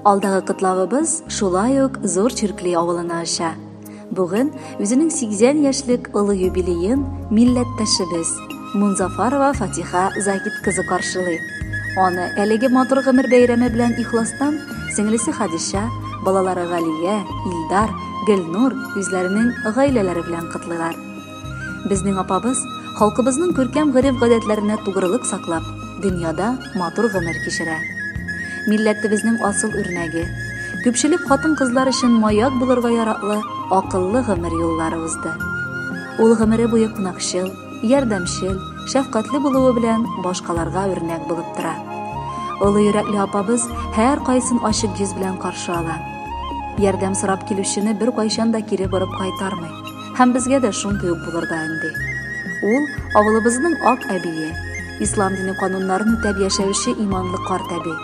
Алдагы кытлавыбыз шулай ук зур Чиркли авылына аша. Бүген үзенең 80 яшьлек олы юбилеен милләттәшебез Мунзафарова Фатиха Загид кызы каршылый. Аны әлеге матур гомер бәйрәме белән ихластан сеңлесе Хадиша, балалары Галия, Илдар, Гөлнур үзләренең гаиләләре белән кытлыйлар. Безнең апабыз халкыбызның күркәм гореф-гадәтләренә тугрылык саклап, дөньяда матур гомер кичерә. Милләтебезнең асыл үрнәге, күпчелек хатын-кызлар өчен маяк булырга яраклы, акыллы гомер юллары узды. Ул гомере буе кунакчыл, ярдәмчел, шәфкатьле булуы белән башкаларга үрнәк булып тора. Олы йөрәкле апабыз һәр кайсын ачык йөз белән каршы ала. Ярдәм сорап килүчене бер кайчан да кире барып кайтармый. Һәм безгә дә шундый ук булырга инде. Ул авылыбызның ак әбие, ислам дине кануннарын үтәп яшәүче иманлы карт әби.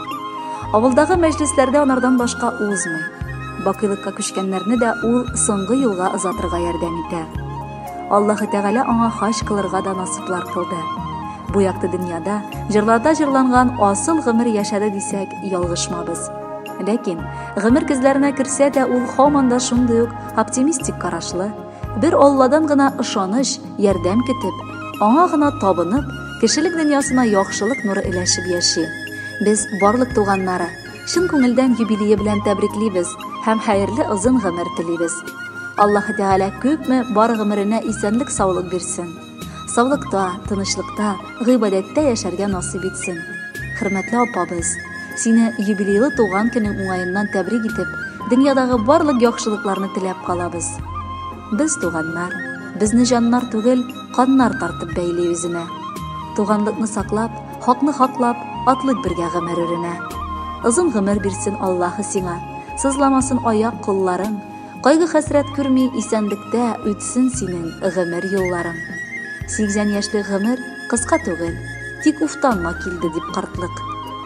Авылдагы мәҗлесләрдә анардан башка узмый. Бакыйлыкка күчкәннәрне дә ул соңгы юлга озатырга ярдәм итә. Аллаһы Тәгалә аңа хаҗ кылырга да насыйплар кылды. Бу якты дөньяда җырларда җырланган асыл гомер яшәде дисәк, ялгышмабыз. Ләкин гомер күзләренә керсә дә ул һаман да шундый ук оптимистик карашлы, бер Алладан гына ышаныч, ярдәм көтеп, аңа гына табынып, кешелек дөньясына яхшылык нуры иләшеп яши. Без барлык туганнары, чын күңелдән юбилее белән тәбриклибез һәм хәерле озын гомер телибез. Аллаһы Тәгалә күпме бар гомеренә исәнлек, саулык бирсен. Саулыкта, тынычлыкта, гыйбадәттә яшәргә насыйп итсен. Хөрмәтле апабыз, сине юбилейлы туган көнең уңаеннан тәбрик итеп, дөньядагы барлык яхшылыкларны теләп калабыз. Без туганнар, безне җаннар түгел, каннар тартып бәйли үзенә. Туганлыкны саклап, хакны хаклап, атлык бергә гомер үренә. Озын гомер бирсен Аллаһы сиңа, сызламасын аяк кулларың, кайгы хәсрәт күрми исәнлектә үтсен синең гомер юлларың. 80 яшьлек гомер кыска түгел, тик уфтанма килде дип картлык.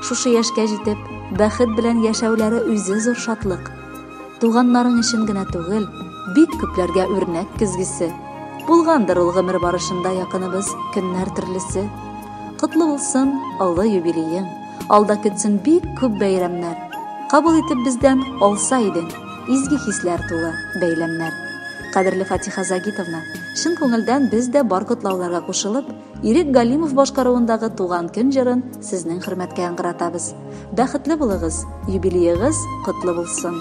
Шушы яшькә җитеп, бәхет белән яшәүләре үзе зур шатлык. Туганнарың өчен генә түгел, бик күпләргә үрнәк кизгесе. Булгандыр ул гомер барышында якыныбыз көннәр төрлесе. Котлы булсын олы юбилеең, алда көтсен бик күп бәйрәмнәр. Кабул итеп бездән алса идең, изге хисләр тулы бәйләмнәр. Кадерле Фатиха Загитовна, шын күңелдән без дә бар котлауларга кушылып, Ирек Галимов башкаруындагы туган көн җырын сезнең хөрмәткә яңгыратабыз. Бәхетле булыгыз, юбилеегыз котлы булсын.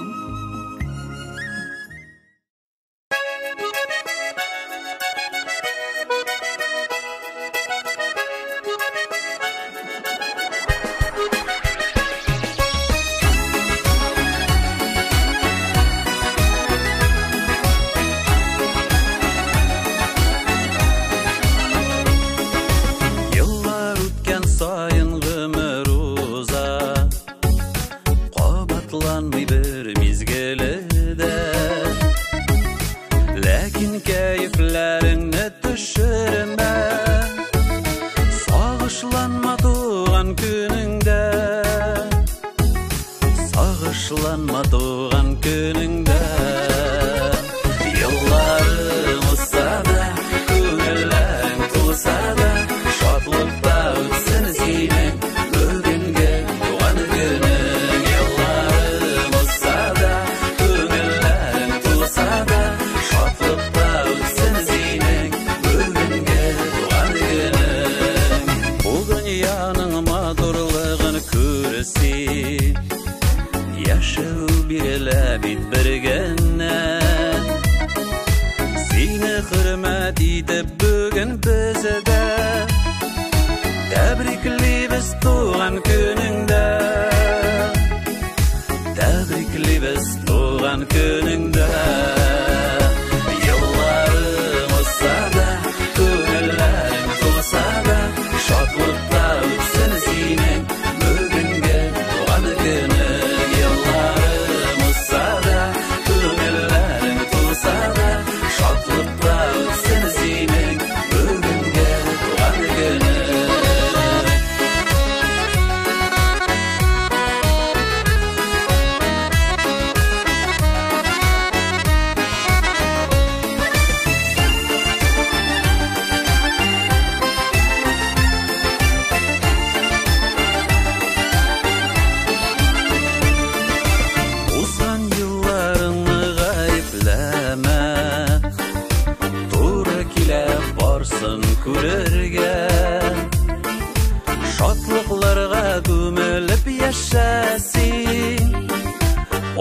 yaşasın.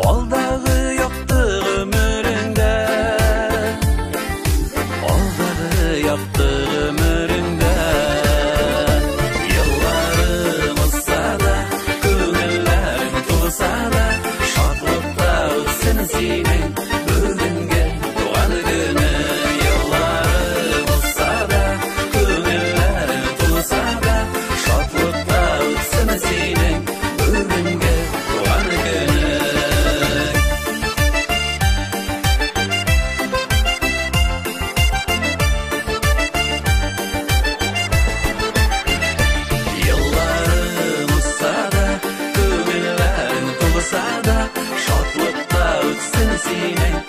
Aldağı yoktu ömründe, aldağı yoktu ömründe. Yıllarım olsa da, köngüllerim tulsa da, şadlıkta ötsün senin bugünkü doğan günü. Yıllarım olsa da, köngüllerim tulsa da, şadlıkta ötsün senin bugünkü doğan günü. Yıllarım olsa da, köngüllerim tulsa da, şadlıkta ötsün senin